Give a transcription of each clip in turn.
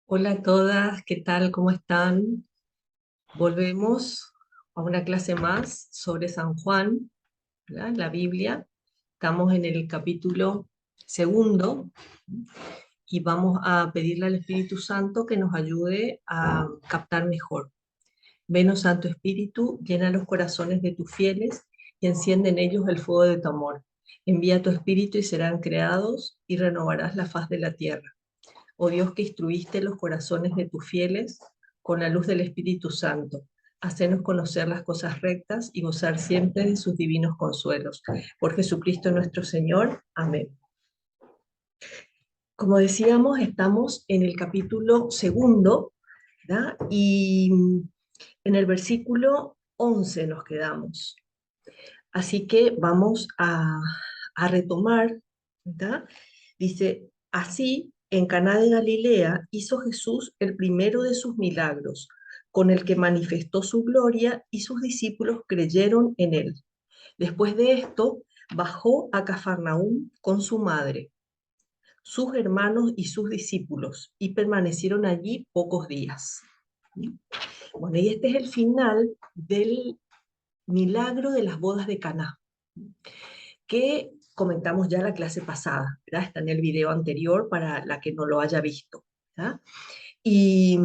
Hola a todas, ¿qué tal? ¿Cómo están? Volvemos a una clase más sobre San Juan, ¿verdad? La Biblia. Estamos en el capítulo segundo y vamos a pedirle al Espíritu Santo que nos ayude a captar mejor. Ven, oh Santo Espíritu, llena los corazones de tus fieles y enciende en ellos el fuego de tu amor. Envía tu Espíritu y serán creados y renovarás la faz de la tierra. Oh Dios, que instruiste los corazones de tus fieles con la luz del Espíritu Santo, hacenos conocer las cosas rectas y gozar siempre de sus divinos consuelos. Por Jesucristo nuestro Señor. Amén. Como decíamos, estamos en el capítulo segundo, ¿verdad? Y en el versículo 11 nos quedamos. Así que vamos a retomar, ¿verdad? Dice, así en Caná de Galilea hizo Jesús el primero de sus milagros, con el que manifestó su gloria y sus discípulos creyeron en él. Después de esto, bajó a Cafarnaúm con su madre, sus hermanos y sus discípulos, y permanecieron allí pocos días. Bueno, y este es el final del milagro de las bodas de Caná, que comentamos ya la clase pasada, ¿verdad? Está en el video anterior para la que no lo haya visto, ¿verdad? Y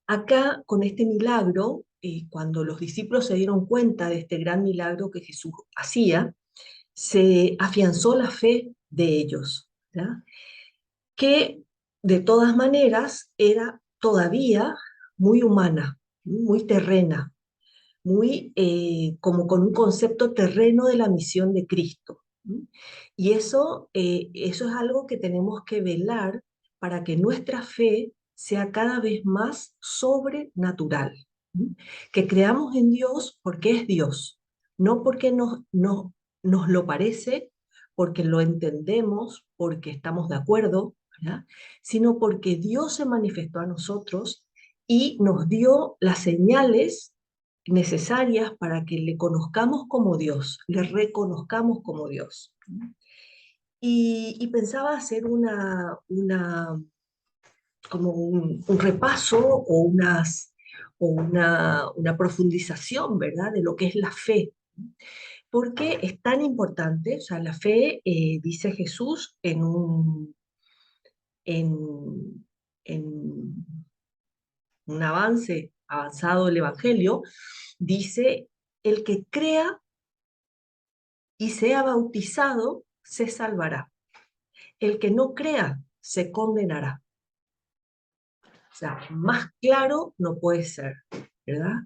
acá, con este milagro, cuando los discípulos se dieron cuenta de este gran milagro que Jesús hacía, se afianzó la fe de ellos, ¿verdad? Que de todas maneras era todavía muy humana, muy terrena, muy como con un concepto terreno de la misión de Cristo. ¿Sí? Y eso es algo que tenemos que velar para que nuestra fe sea cada vez más sobrenatural. ¿Sí? Que creamos en Dios porque es Dios, no porque nos lo parece, porque lo entendemos, porque estamos de acuerdo, ¿verdad? Sino porque Dios se manifestó a nosotros y nos dio las señales necesarias para que le conozcamos como Dios, le reconozcamos como Dios. Y pensaba hacer como un repaso o una profundización, ¿verdad?, de lo que es la fe. Porque es tan importante, o sea, la fe, dice Jesús en, en un avance avanzado del Evangelio, dice, el que crea y sea bautizado, se salvará. El que no crea, se condenará. O sea, más claro no puede ser, ¿verdad?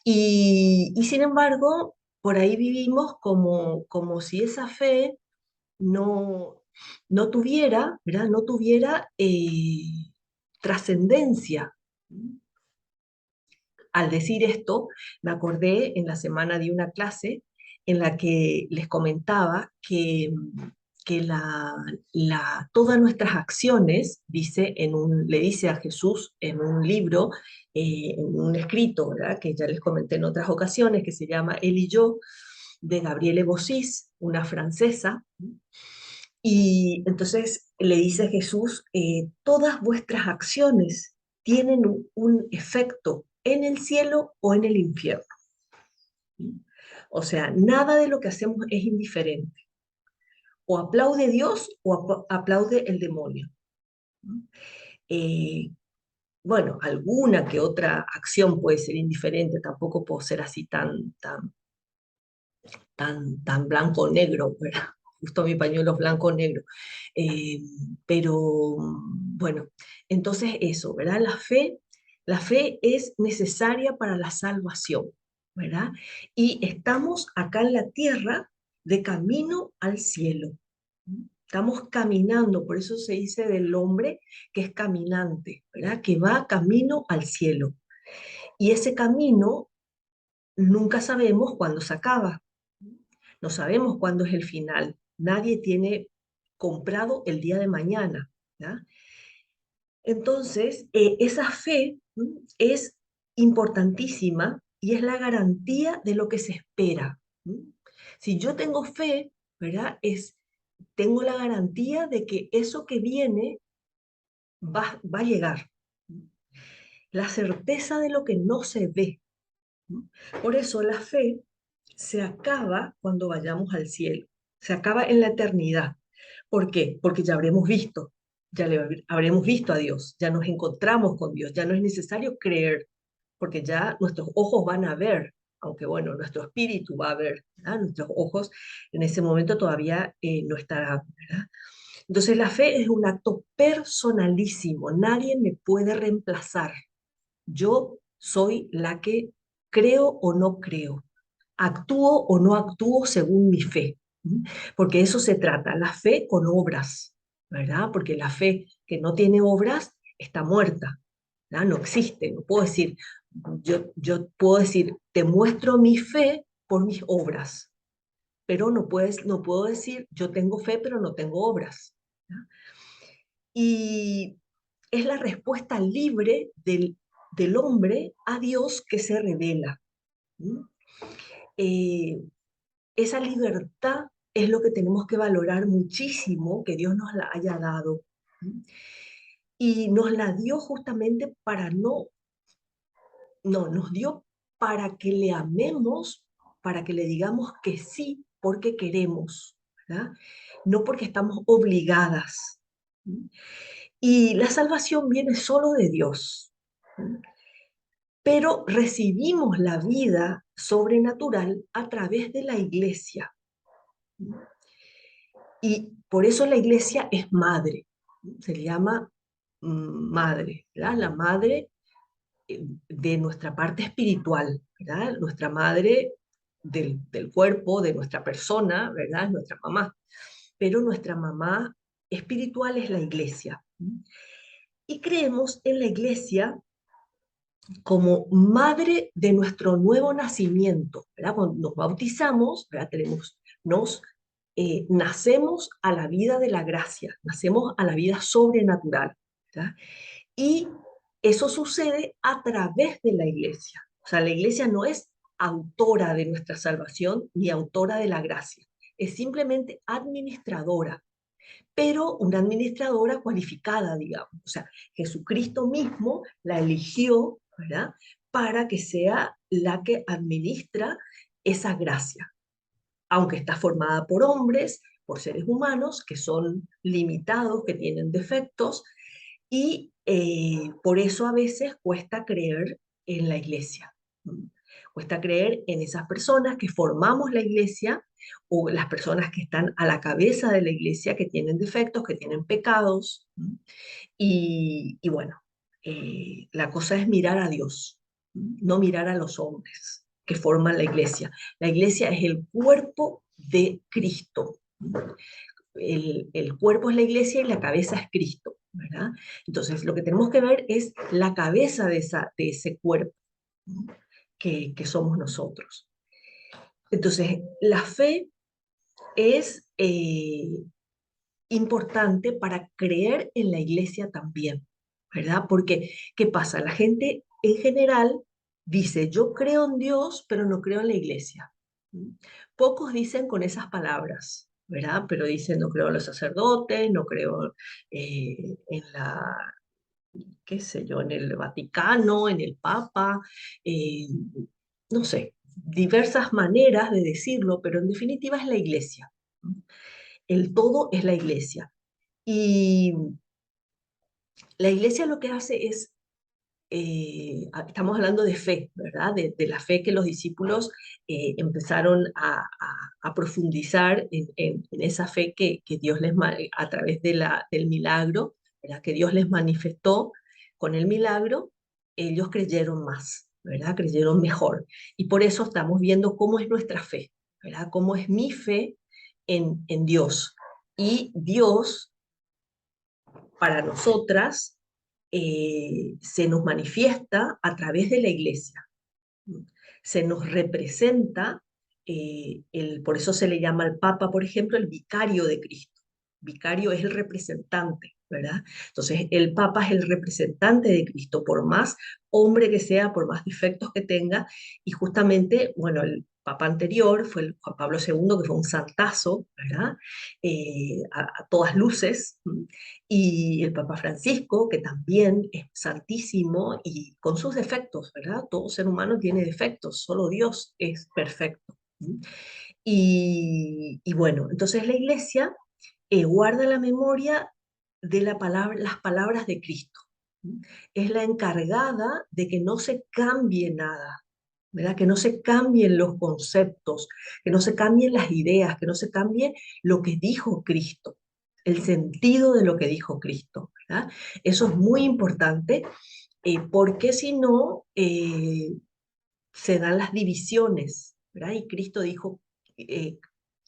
Y sin embargo, por ahí vivimos como si esa fe no, no tuviera, ¿verdad? No tuviera trascendencia. Al decir esto, me acordé en la semana de una clase en la que les comentaba que todas nuestras acciones, le dice a Jesús en un libro, en un escrito, ¿verdad?, que ya les comenté en otras ocasiones, que se llama Él y yo, de Gabriele Bossis, una francesa. Y entonces le dice a Jesús, todas vuestras acciones tienen un efecto en el cielo o en el infierno. O sea, nada de lo que hacemos es indiferente. O aplaude Dios o aplaude el demonio. Eh, bueno, alguna que otra acción puede ser indiferente, tampoco puedo ser así tan blanco o negro, ¿verdad? Justo mi pañuelo es blanco o negro. Eh, pero bueno, entonces eso, ¿verdad? La fe es necesaria para la salvación, ¿verdad? Y estamos acá en la tierra de camino al cielo. Estamos caminando, por eso se dice del hombre que es caminante, ¿verdad? Que va camino al cielo. Y ese camino nunca sabemos cuándo se acaba. No sabemos cuándo es el final. Nadie tiene comprado el día de mañana. ¿Ya? Entonces, esa fe es importantísima y es la garantía de lo que se espera. Si yo tengo fe, ¿verdad? Tengo la garantía de que eso que viene va a llegar. La certeza de lo que no se ve. Por eso la fe se acaba cuando vayamos al cielo, se acaba en la eternidad. ¿Por qué? Porque ya habremos visto, habremos visto a Dios, ya nos encontramos con Dios, ya no es necesario creer, porque ya nuestros ojos van a ver, aunque bueno, nuestro espíritu va a ver, ¿verdad? Nuestros ojos en ese momento todavía no estarán, ¿verdad? Entonces la fe es un acto personalísimo, nadie me puede reemplazar. Yo soy la que creo o no creo, actúo o no actúo según mi fe, ¿m? Porque eso se trata, la fe con obras, ¿verdad? Porque la fe que no tiene obras está muerta, ¿verdad? No existe, no puedo decir, yo puedo decir, te muestro mi fe por mis obras, pero no puedo decir, yo tengo fe, pero no tengo obras, ¿verdad? Y es la respuesta libre del hombre a Dios que se revela. ¿M? Eh, esa libertad es lo que tenemos que valorar muchísimo, que Dios nos la haya dado. ¿M? Y nos la dio justamente para nos dio para que le amemos, para que le digamos que sí, porque queremos, ¿verdad? No porque estamos obligadas. ¿M? Y la salvación viene solo de Dios. ¿M? Pero recibimos la vida sobrenatural a través de la iglesia. Y por eso la iglesia es madre, se le llama madre, ¿verdad? La madre de nuestra parte espiritual, ¿verdad? Nuestra madre del cuerpo, de nuestra persona, ¿verdad? Es nuestra mamá. Pero nuestra mamá espiritual es la iglesia. Y creemos en la iglesia como madre de nuestro nuevo nacimiento, ¿verdad? Cuando nos bautizamos, ¿verdad? Nacemos a la vida de la gracia, nacemos a la vida sobrenatural, ¿verdad? Y eso sucede a través de la iglesia. O sea, la iglesia no es autora de nuestra salvación ni autora de la gracia, es simplemente administradora, pero una administradora cualificada, digamos. O sea, Jesucristo mismo la eligió, ¿verdad? Para que sea la que administra esa gracia, aunque está formada por hombres, por seres humanos que son limitados, que tienen defectos, y por eso a veces cuesta creer en la iglesia. Cuesta creer en esas personas que formamos la iglesia o las personas que están a la cabeza de la iglesia, que tienen defectos, que tienen pecados. Y bueno, la cosa es mirar a Dios, no mirar a los hombres que forman la iglesia. La iglesia es el cuerpo de Cristo. El cuerpo es la iglesia y la cabeza es Cristo, ¿verdad? Entonces, lo que tenemos que ver es la cabeza de ese cuerpo, ¿no? Que somos nosotros. Entonces, la fe es importante para creer en la iglesia también, ¿verdad? Porque, ¿qué pasa? La gente en general dice, yo creo en Dios, pero no creo en la iglesia. Pocos dicen con esas palabras, ¿verdad? Pero dicen, no creo en los sacerdotes, no creo en qué sé yo, en el Vaticano, en el Papa, eh, no sé, diversas maneras de decirlo, pero en definitiva es la iglesia. El todo es la iglesia. Y la iglesia lo que hace es, estamos hablando de fe, ¿verdad? De la fe que los discípulos empezaron a profundizar en esa fe que Dios a través del milagro, ¿verdad? Que Dios les manifestó con el milagro, ellos creyeron más, ¿verdad? Creyeron mejor. Y por eso estamos viendo cómo es nuestra fe, ¿verdad? Cómo es mi fe en Dios. Y Dios para nosotras se nos manifiesta a través de la iglesia, se nos representa, por eso se le llama al Papa, por ejemplo, el vicario de Cristo. Vicario es el representante, ¿verdad? Entonces, el Papa es el representante de Cristo, por más hombre que sea, por más defectos que tenga, y justamente, bueno, papa anterior fue el Juan Pablo II, que fue un santazo, ¿verdad? A todas luces, y el Papa Francisco, que también es santísimo y con sus defectos, ¿verdad? Todo ser humano tiene defectos, solo Dios es perfecto. Y bueno, entonces la Iglesia guarda la memoria de las palabras de Cristo. Es la encargada de que no se cambie nada, ¿verdad? Que no se cambien los conceptos, que no se cambien las ideas, que no se cambie lo que dijo Cristo, el sentido de lo que dijo Cristo, ¿verdad? Eso es muy importante, porque si no, se dan las divisiones, ¿verdad? Y Cristo dijo,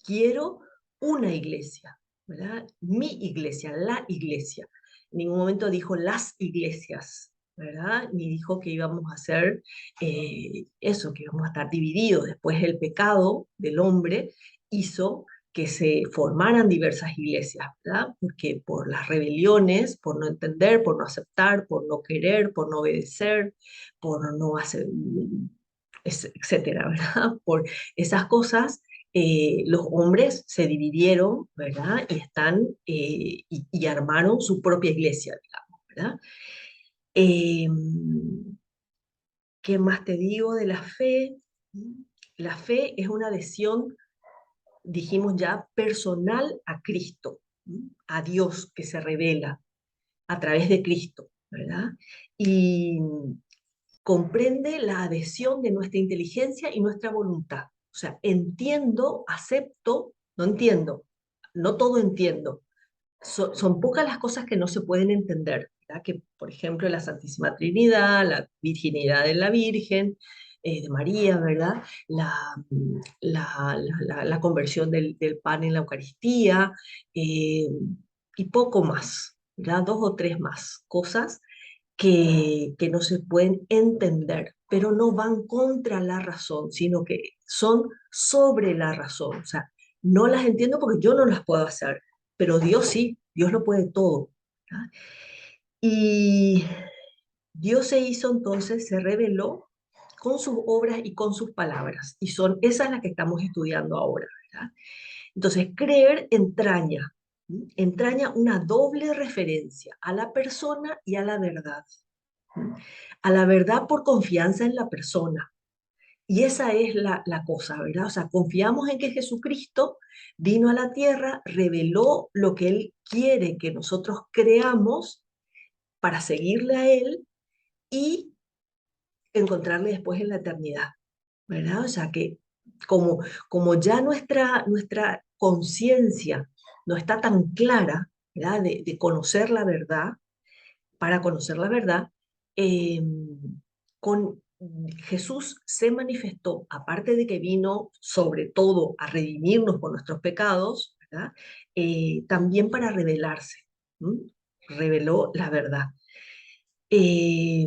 quiero una iglesia, ¿verdad? Mi iglesia, la iglesia. En ningún momento dijo las iglesias, ¿verdad? Ni dijo que íbamos a hacer eso, que íbamos a estar divididos. Después el pecado del hombre hizo que se formaran diversas iglesias, ¿verdad? Porque por las rebeliones, por no entender, por no aceptar, por no querer, por no obedecer, por no hacer, etcétera, ¿verdad? Por esas cosas, los hombres se dividieron, ¿verdad? Y y armaron su propia iglesia, digamos, ¿verdad? Eh, ¿Qué más te digo de la fe? La fe es una adhesión, dijimos ya, personal a Cristo, a Dios que se revela a través de Cristo, ¿verdad? Y comprende la adhesión de nuestra inteligencia y nuestra voluntad. O sea, entiendo, acepto, no entiendo, no todo entiendo. Son pocas las cosas que no se pueden entender, ¿verdad? Que, por ejemplo, la Santísima Trinidad, la virginidad de la Virgen, de María, ¿verdad? La conversión del pan en la Eucaristía, eh, y poco más, ¿verdad? Dos o tres más cosas que no se pueden entender, pero no van contra la razón, sino que son sobre la razón. O sea, no las entiendo porque yo no las puedo hacer, pero Dios sí, Dios lo puede todo, ¿verdad? Y Dios se hizo entonces, se reveló con sus obras y con sus palabras, y son esas las que estamos estudiando ahora, ¿verdad? Entonces, creer entraña una doble referencia a la persona y a la verdad. A la verdad por confianza en la persona. Y esa es la cosa, ¿verdad? O sea, confiamos en que Jesucristo vino a la tierra, reveló lo que Él quiere que nosotros creamos para seguirle a Él y encontrarle después en la eternidad, ¿verdad? O sea, que como ya nuestra conciencia no está tan clara, ¿verdad? De conocer la verdad, para conocer la verdad, eh, con Jesús se manifestó, aparte de que vino sobre todo a redimirnos por nuestros pecados, ¿verdad? También para revelarse, ¿m? Reveló la verdad. Eh,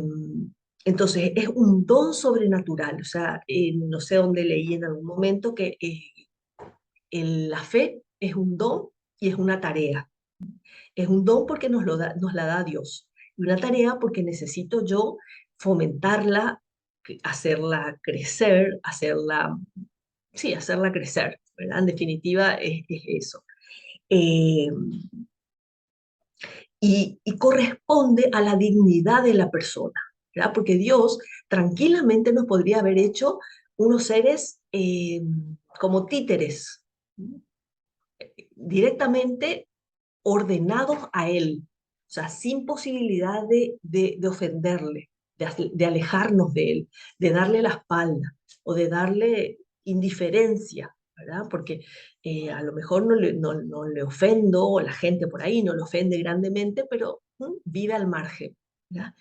entonces, es un don sobrenatural, o sea, no sé dónde leí en algún momento que la fe es un don y es una tarea. Es un don porque nos la da Dios. Y una tarea porque necesito yo fomentarla, hacerla crecer, sí, hacerla crecer, ¿verdad? En definitiva es eso. Eh, y corresponde a la dignidad de la persona, ¿verdad? Porque Dios tranquilamente nos podría haber hecho unos seres como títeres, directamente ordenados a Él, o sea, sin posibilidad de ofenderle, de alejarnos de Él, de darle la espalda o de darle indiferencia, ¿verdad? Porque a lo mejor no le ofendo, o la gente por ahí no le ofende grandemente, pero vive al margen, ¿verdad?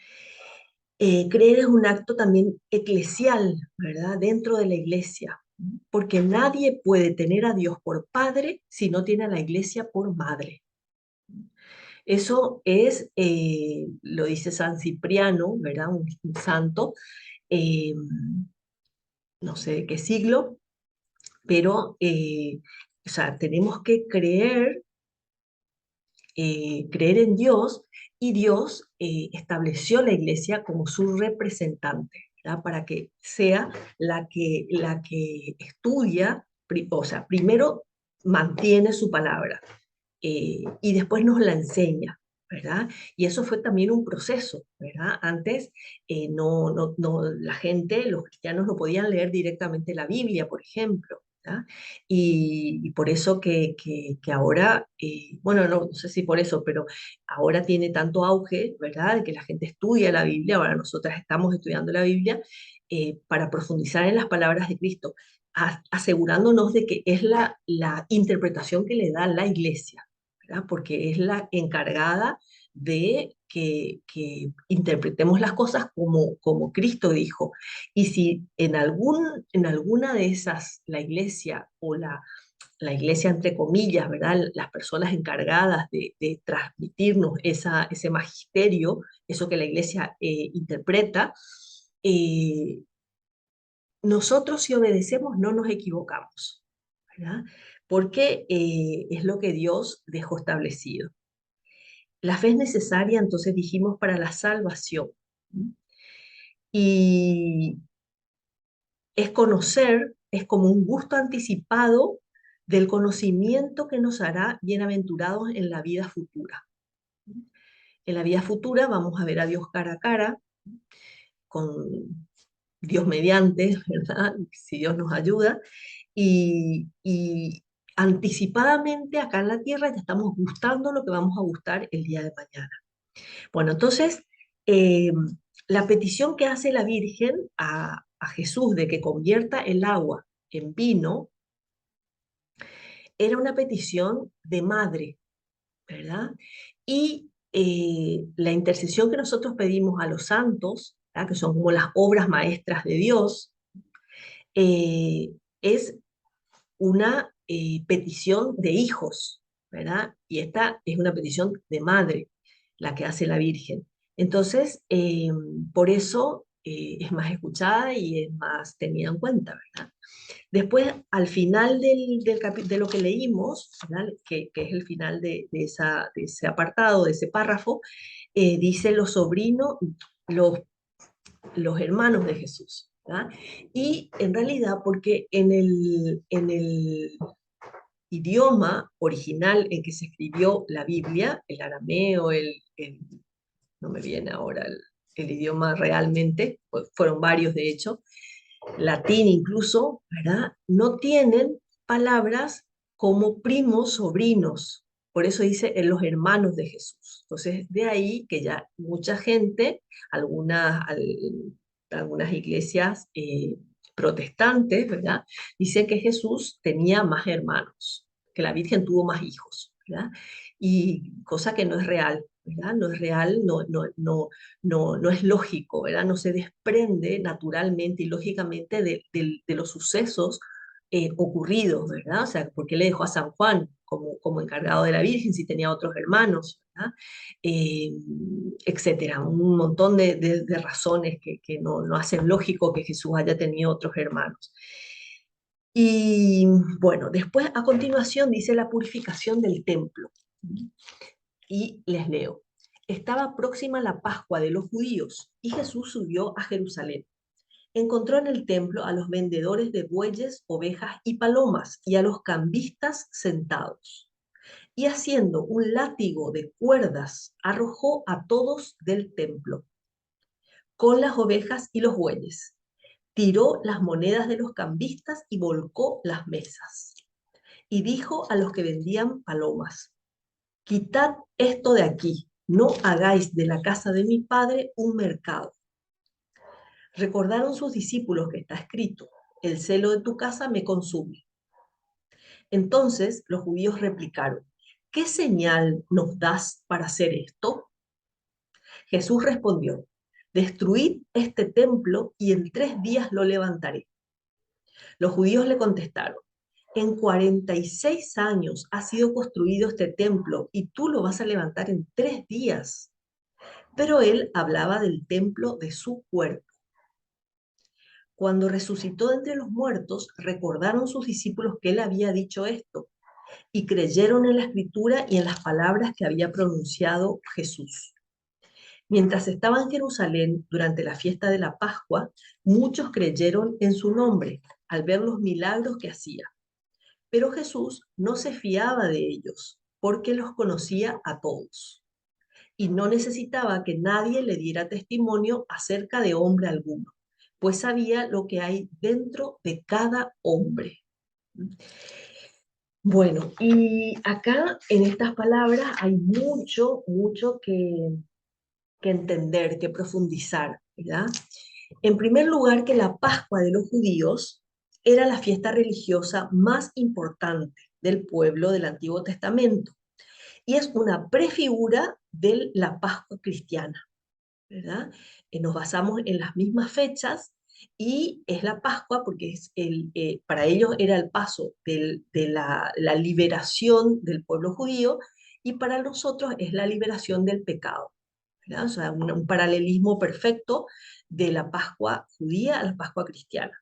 Creer es un acto también eclesial, ¿verdad? Dentro de la iglesia, porque nadie puede tener a Dios por padre si no tiene a la iglesia por madre. Eso es, lo dice San Cipriano, ¿verdad? Un santo, eh, no sé de qué siglo, pero o sea, tenemos que creer en Dios, y Dios estableció la iglesia como su representante. ¿ya? Para que sea la que estudia, o sea, primero mantiene su palabra y después nos la enseña, ¿verdad? Y eso fue también un proceso, ¿verdad? Antes la gente, los cristianos no podían leer directamente la Biblia, por ejemplo. ¿Ya? Y por eso que ahora, bueno, no sé si por eso, pero ahora tiene tanto auge, ¿verdad? De que la gente estudia la Biblia, ahora nosotras estamos estudiando la Biblia para profundizar en las palabras de Cristo, asegurándonos de que es la interpretación que le da la iglesia, ¿verdad? Porque es la encargada de que interpretemos las cosas como Cristo dijo. Y si en alguna de esas, la iglesia o la iglesia entre comillas, ¿verdad? Las personas encargadas de transmitirnos ese magisterio, eso que la iglesia interpreta, eh, nosotros si obedecemos no nos equivocamos, ¿verdad? Porque es lo que Dios dejó establecido. La fe es necesaria, entonces dijimos, para la salvación. Y es conocer, es como un gusto anticipado del conocimiento que nos hará bienaventurados en la vida futura. En la vida futura vamos a ver a Dios cara a cara, con Dios mediante, ¿verdad? Si Dios nos ayuda. Y anticipadamente acá en la tierra ya estamos gustando lo que vamos a gustar el día de mañana. Bueno, entonces, eh, la petición que hace la Virgen a Jesús de que convierta el agua en vino era una petición de madre, ¿verdad? Y la intercesión que nosotros pedimos a los santos, ¿verdad? Que son como las obras maestras de Dios, eh, es una petición de hijos, ¿verdad? Y esta es una petición de madre, la que hace la Virgen. Entonces, por eso es más escuchada y es más tenida en cuenta, ¿verdad? Después, al final de lo que leímos, ¿verdad? Que es el final de ese apartado, de ese párrafo, dice los sobrinos, los, los hermanos de Jesús, ¿verdad? Y en realidad, porque en el idioma original en que se escribió la Biblia, el arameo, no me viene ahora el idioma realmente, fueron varios de hecho, latín incluso, ¿verdad? No tienen palabras como primos, sobrinos. Por eso dice en los hermanos de Jesús. Entonces, de ahí que ya mucha gente, algunas iglesias protestantes, ¿verdad? Dicen que Jesús tenía más hermanos, que la Virgen tuvo más hijos, ¿verdad? Y cosa que no es real, ¿verdad? No es real, no es lógico, ¿verdad? No se desprende naturalmente y lógicamente de los sucesos ocurridos, ¿verdad? O sea, ¿por qué le dejó a San Juan como encargado de la Virgen si tenía otros hermanos, ¿verdad? Eh, etcétera, un montón de razones que no hacen lógico que Jesús haya tenido otros hermanos. Y bueno, después a continuación dice la purificación del templo. Y les leo. Estaba próxima la Pascua de los judíos y Jesús subió a Jerusalén. Encontró en el templo a los vendedores de bueyes, ovejas y palomas y a los cambistas sentados. Y haciendo un látigo de cuerdas, arrojó a todos del templo, con las ovejas y los bueyes. Tiró las monedas de los cambistas y volcó las mesas. Y dijo a los que vendían palomas, quitad esto de aquí, no hagáis de la casa de mi padre un mercado. Recordaron sus discípulos que está escrito, el celo de tu casa me consume. Entonces los judíos replicaron, ¿qué señal nos das para hacer esto? Jesús respondió, destruid este templo y en 3 días lo levantaré. Los judíos le contestaron, en 46 años ha sido construido este templo y tú lo vas a levantar en 3 días. Pero él hablaba del templo de su cuerpo. Cuando resucitó de entre los muertos, recordaron sus discípulos que él había dicho esto y creyeron en la escritura y en las palabras que había pronunciado Jesús. Mientras estaba en Jerusalén durante la fiesta de la Pascua, muchos creyeron en su nombre al ver los milagros que hacía. Pero Jesús no se fiaba de ellos, porque los conocía a todos, y no necesitaba que nadie le diera testimonio acerca de hombre alguno, pues sabía lo que hay dentro de cada hombre. Bueno, y acá en estas palabras hay mucho que entender, que profundizar, ¿verdad? En primer lugar, que la Pascua de los judíos era la fiesta religiosa más importante del pueblo del Antiguo Testamento y es una prefigura de la Pascua cristiana, ¿verdad? Nos basamos en las mismas fechas y es la Pascua porque para ellos era el paso de la liberación del pueblo judío y para nosotros es la liberación del pecado, ¿verdad? O sea, un paralelismo perfecto de la Pascua judía a la Pascua cristiana.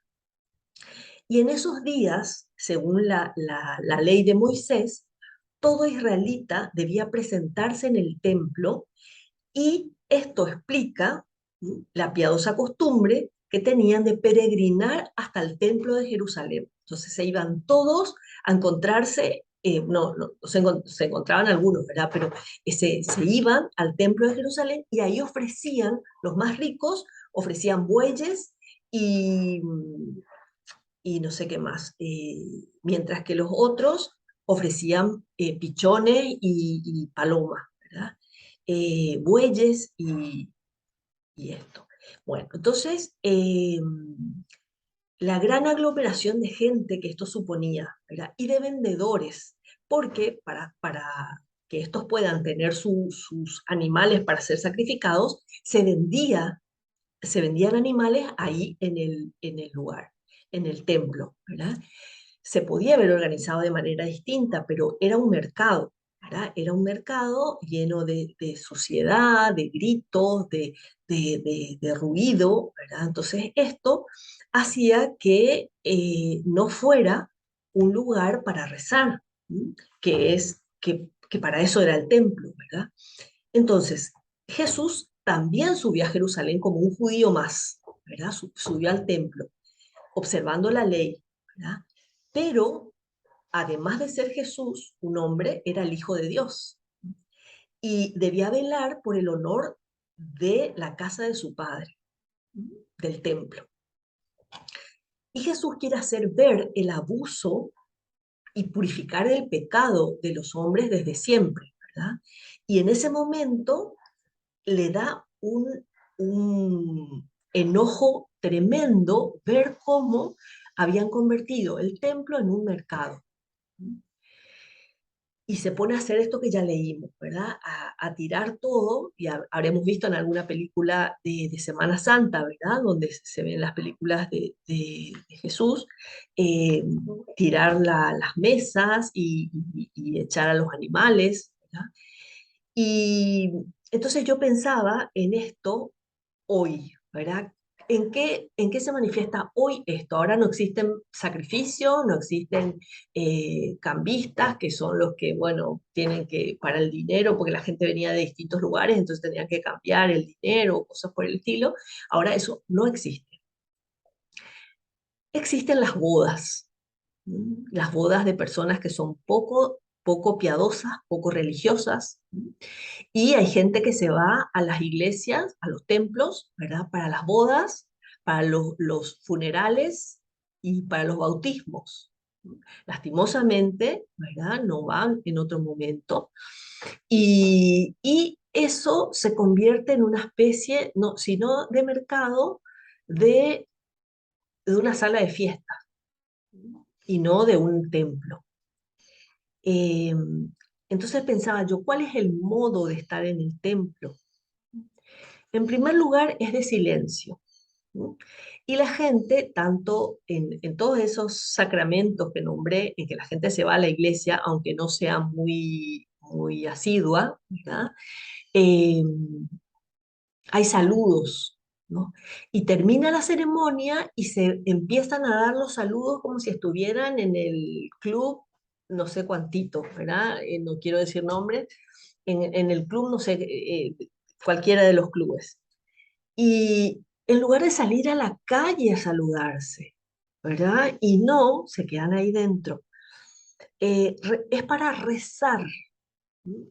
Y en esos días, según la ley de Moisés, todo israelita debía presentarse en el templo y esto explica la piadosa costumbre que tenían de peregrinar hasta el templo de Jerusalén. Entonces se iban todos a encontrarse, se encontraban algunos, ¿verdad? Pero se iban al templo de Jerusalén y ahí ofrecían, los más ricos, ofrecían bueyes y, y no sé qué más, mientras que los otros ofrecían pichones y palomas, ¿verdad? Bueyes y esto. Bueno, entonces, la gran aglomeración de gente que esto suponía, ¿verdad? Y de vendedores, porque para que estos puedan tener sus animales para ser sacrificados, se vendían animales ahí en el lugar, en el templo, ¿verdad? Se podía haber organizado de manera distinta, pero era un mercado, ¿verdad? Era un mercado lleno de suciedad, de gritos, de ruido, ¿verdad? Entonces esto hacía que no fuera un lugar para rezar, ¿m? Que para eso era el templo, ¿verdad? Entonces, Jesús también subió a Jerusalén como un judío más, ¿verdad? Subió al templo, observando la ley, ¿verdad? Pero, además de ser Jesús, un hombre, era el Hijo de Dios y debía velar por el honor de la casa de su padre, del templo. Y Jesús quiere hacer ver el abuso y purificar el pecado de los hombres desde siempre, ¿verdad? Y en ese momento le da un enojo tremendo ver cómo habían convertido el templo en un mercado. Y se pone a hacer esto que ya leímos, ¿verdad? A tirar todo, y habremos visto en alguna película de Semana Santa, ¿verdad? Donde se ven las películas de Jesús, eh, tirar las mesas y echar a los animales, ¿verdad? Y entonces yo pensaba en esto hoy, ¿verdad? En qué se manifiesta hoy esto? Ahora no existen sacrificios, no existen cambistas, que son los que, bueno, tienen que, para el dinero, porque la gente venía de distintos lugares, entonces tenían que cambiar el dinero, cosas por el estilo. Ahora eso no existe. Existen las bodas, las bodas de personas que son poco piadosas, poco religiosas, y hay gente que se va a las iglesias, a los templos, ¿verdad? Para las bodas, para los funerales y para los bautismos. Lastimosamente, ¿verdad? No van en otro momento. Y eso se convierte en una especie, no, sino de mercado, de, de una sala de fiesta y no de un templo. Eh, entonces pensaba yo, ¿cuál es el modo de estar en el templo? En primer lugar, es de silencio. ¿No? Y la gente, tanto en todos esos sacramentos que nombré, en que la gente se va a la iglesia, aunque no sea muy asidua, ¿verdad? Eh, hay saludos, ¿no? Y termina la ceremonia y se empiezan a dar los saludos como si estuvieran en el club, no sé cuántito, ¿verdad? No quiero decir nombres, en el club, no sé, cualquiera de los clubes. Y en lugar de salir a la calle a saludarse, ¿verdad? Y no, se quedan ahí dentro. Es para rezar.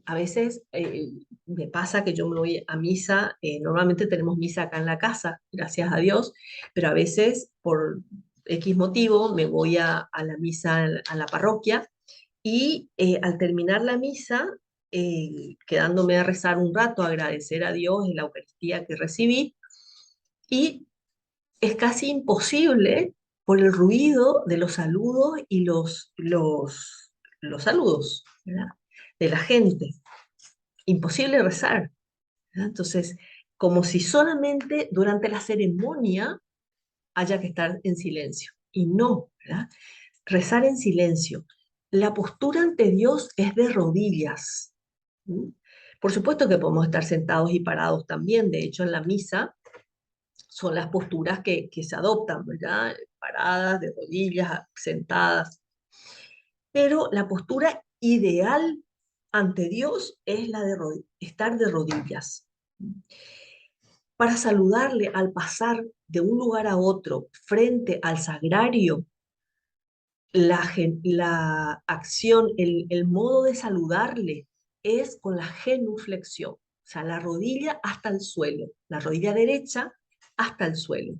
A veces me pasa que yo me voy a misa, normalmente tenemos misa acá en la casa, gracias a Dios, pero a veces por X motivo me voy a la misa a la parroquia y al terminar la misa, quedándome a rezar un rato, a agradecer a Dios en la Eucaristía que recibí, y es casi imposible por el ruido de los saludos y los saludos, ¿verdad? De la gente. Imposible rezar, ¿verdad? Entonces, como si solamente durante la ceremonia haya que estar en silencio. Y no, ¿verdad? Rezar en silencio. La postura ante Dios es de rodillas. ¿Mm? Por supuesto que podemos estar sentados y parados también. De hecho, en la misa son las posturas que se adoptan, ¿verdad? Paradas, de rodillas, sentadas. Pero la postura ideal ante Dios es la de estar de rodillas. Para saludarle al pasar de un lugar a otro frente al sagrario, la acción, el modo de saludarle es con la genuflexión, o sea, la rodilla hasta el suelo, la rodilla derecha hasta el suelo,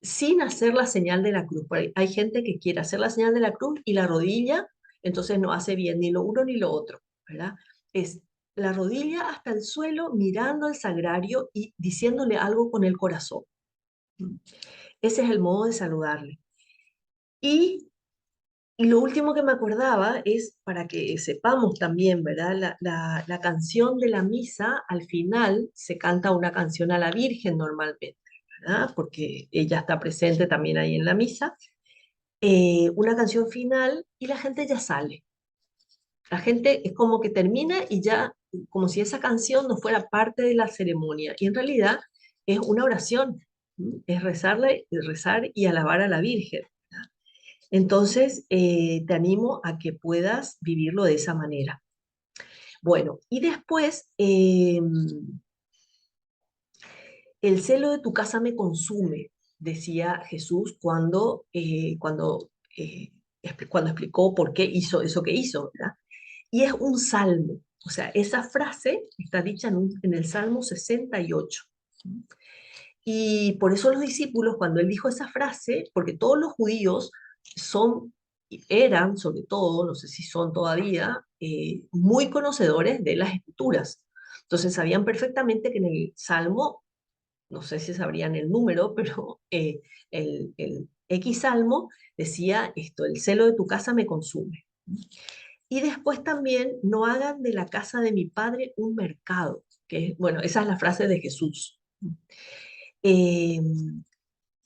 sin hacer la señal de la cruz. Hay gente que quiere hacer la señal de la cruz y la rodilla, entonces no hace bien ni lo uno ni lo otro, ¿verdad? Es la rodilla hasta el suelo mirando al sagrario y diciéndole algo con el corazón. Ese es el modo de saludarle. Y Y lo último que me acordaba es, para que sepamos también, ¿verdad? La canción de la misa, al final se canta una canción a la Virgen normalmente, ¿verdad? Porque ella está presente también ahí en la misa. Una canción final y la gente ya sale. La gente es como que termina y ya, como si esa canción no fuera parte de la ceremonia. Y en realidad es una oración, ¿sí? Es rezar y alabar a la Virgen. Entonces, te animo a que puedas vivirlo de esa manera. Bueno, y después, el celo de tu casa me consume, decía Jesús cuando explicó por qué hizo eso que hizo, ¿verdad? Y es un salmo, o sea, esa frase está dicha en el Salmo 68. Y por eso los discípulos, cuando él dijo esa frase, porque todos los judíos son, eran, sobre todo, no sé si son todavía, muy conocedores de las escrituras. Entonces sabían perfectamente que en el Salmo, no sé si sabrían el número, pero el X Salmo decía esto: el celo de tu casa me consume. Y después también, no hagan de la casa de mi padre un mercado, que bueno, esa es la frase de Jesús. Eh,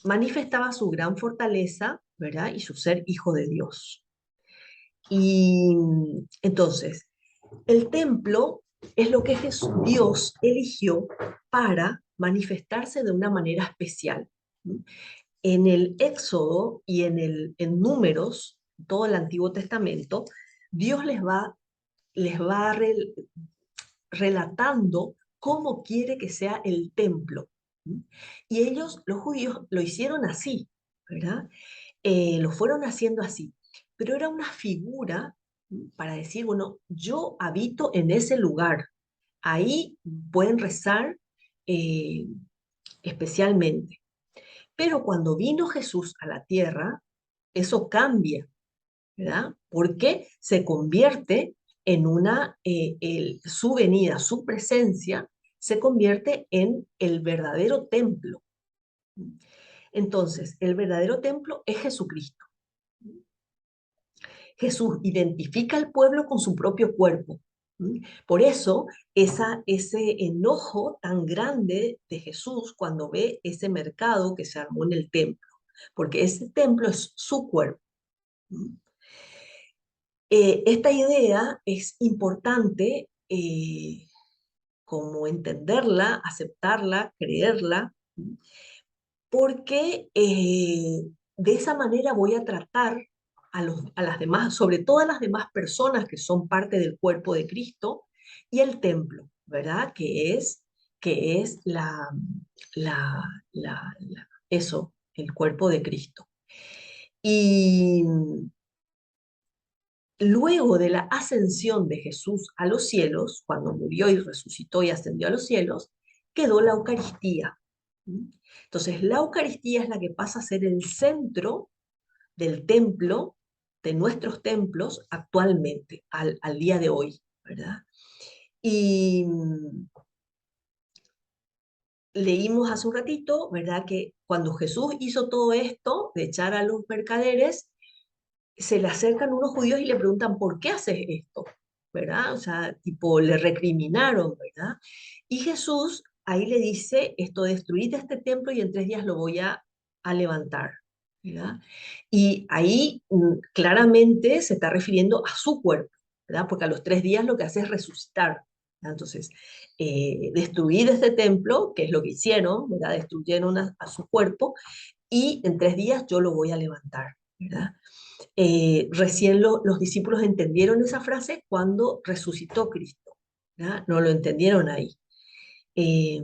Manifestaba su gran fortaleza, ¿verdad? Y su ser hijo de Dios. Y entonces, el templo es lo que Dios eligió para manifestarse de una manera especial. En el Éxodo y en Números, todo el Antiguo Testamento, Dios les va relatando cómo quiere que sea el templo. Y ellos, los judíos, lo hicieron así, ¿verdad? Lo fueron haciendo así. Pero era una figura para decir, bueno, yo habito en ese lugar. Ahí pueden rezar eh, especialmente. Pero cuando vino Jesús a la tierra, eso cambia, ¿verdad? Porque se convierte en su venida, su presencia, se convierte en el verdadero templo. Entonces, el verdadero templo es Jesucristo. Jesús identifica al pueblo con su propio cuerpo. Por eso, ese enojo tan grande de Jesús cuando ve ese mercado que se armó en el templo, porque ese templo es su cuerpo. Esta idea es importante, como entenderla, aceptarla, creerla, porque de esa manera voy a tratar a las demás, sobre todo a las demás personas que son parte del cuerpo de Cristo y el templo, ¿verdad? Que es que es eso, el cuerpo de Cristo. Y luego de la ascensión de Jesús a los cielos, cuando murió y resucitó y ascendió a los cielos, quedó la Eucaristía. Entonces, la Eucaristía es la que pasa a ser el centro del templo, de nuestros templos actualmente, al día de hoy, ¿verdad? Y leímos hace un ratito, ¿verdad? Que cuando Jesús hizo todo esto, de echar a los mercaderes, se le acercan unos judíos y le preguntan, ¿por qué haces esto? ¿Verdad? O sea, tipo, le recriminaron, ¿verdad? Y Jesús ahí le dice, esto, destruid este templo y en 3 días lo voy a levantar, ¿verdad? Y ahí claramente se está refiriendo a su cuerpo, ¿verdad? Porque a los 3 días lo que hace es resucitar, ¿verdad? Entonces, destruir este templo, que es lo que hicieron, ¿verdad? Destruyeron a su cuerpo y en 3 días yo lo voy a levantar, ¿verdad? Recién los discípulos entendieron esa frase cuando resucitó Cristo, ¿verdad? No lo entendieron ahí. Eh,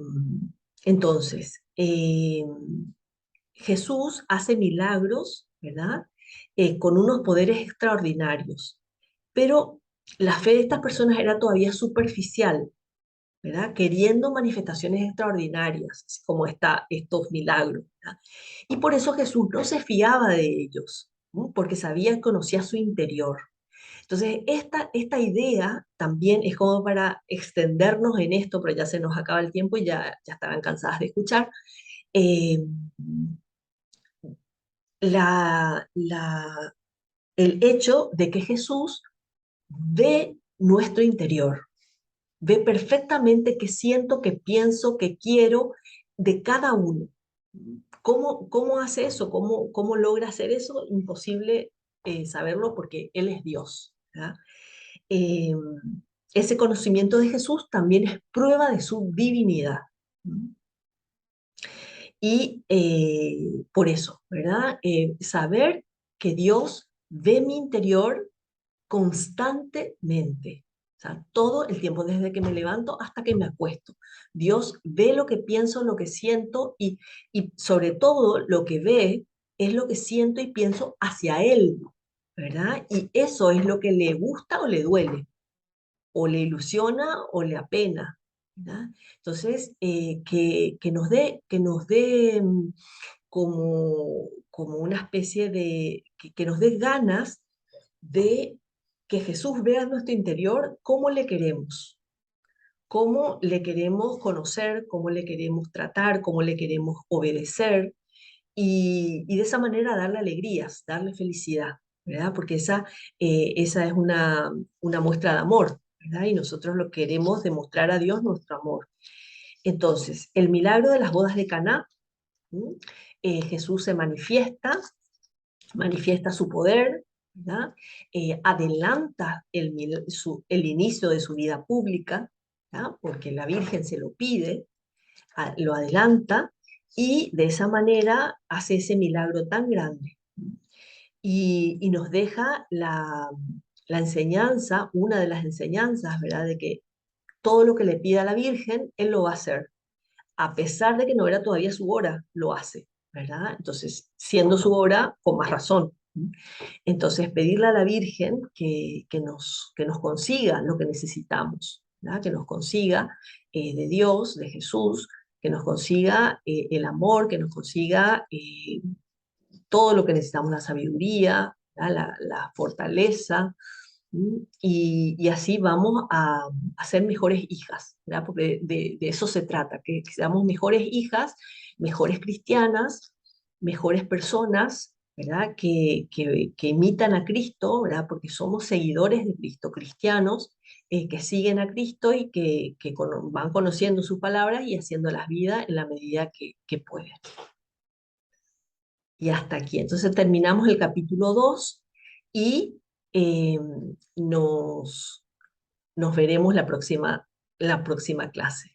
entonces, Jesús hace milagros, ¿verdad? Con unos poderes extraordinarios, pero la fe de estas personas era todavía superficial, ¿verdad? Queriendo manifestaciones extraordinarias, así como estos milagros, ¿verdad? Y por eso Jesús no se fiaba de ellos, ¿no? Porque sabía, conocía su interior. Entonces, esta idea también es como para extendernos en esto, pero ya se nos acaba el tiempo y ya estarán cansadas de escuchar. Eh, la, la, el hecho de que Jesús ve nuestro interior, ve perfectamente qué siento, qué pienso, qué quiero de cada uno. ¿Cómo hace eso? ¿Cómo logra hacer eso? Imposible saberlo porque Él es Dios, ¿verdad? Eh, ese conocimiento de Jesús también es prueba de su divinidad. Y por eso, ¿verdad? Saber que Dios ve mi interior constantemente, o sea, todo el tiempo, desde que me levanto hasta que me acuesto. Dios ve lo que pienso, lo que siento y sobre todo lo que ve es lo que siento y pienso hacia Él, ¿verdad? Y eso es lo que le gusta o le duele, o le ilusiona o le apena, ¿verdad? Entonces, que nos dé como una especie de, que nos dé ganas de que Jesús vea nuestro interior cómo le queremos, cómo le queremos conocer, cómo le queremos tratar, cómo le queremos obedecer y de esa manera darle alegrías, darle felicidad, ¿verdad? Porque esa es una muestra de amor, ¿verdad? Y nosotros lo queremos demostrar a Dios nuestro amor. Entonces, el milagro de las bodas de Caná, Jesús se manifiesta su poder, ¿verdad? Adelanta el inicio de su vida pública, ¿verdad? Porque la Virgen se lo pide, lo adelanta y de esa manera hace ese milagro tan grande. Y nos deja la enseñanza, una de las enseñanzas, ¿verdad? De que todo lo que le pida a la Virgen, Él lo va a hacer. A pesar de que no era todavía su hora, lo hace, ¿verdad? Entonces, siendo su hora, con más razón. Entonces, pedirle a la Virgen que nos consiga lo que necesitamos, ¿verdad? Que nos consiga de Dios, de Jesús, que nos consiga el amor, que nos consiga todo lo que necesitamos, la sabiduría, la fortaleza, y así vamos a ser mejores hijas, ¿verdad? Porque de eso se trata, que seamos mejores hijas, mejores cristianas, mejores personas, ¿verdad? Que imitan a Cristo, ¿verdad? Porque somos seguidores de Cristo, cristianos que siguen a Cristo y que van conociendo sus palabras y haciéndolas vida en la medida que pueden. Y hasta aquí. Entonces terminamos el capítulo 2 y eh, nos, nos veremos la próxima clase.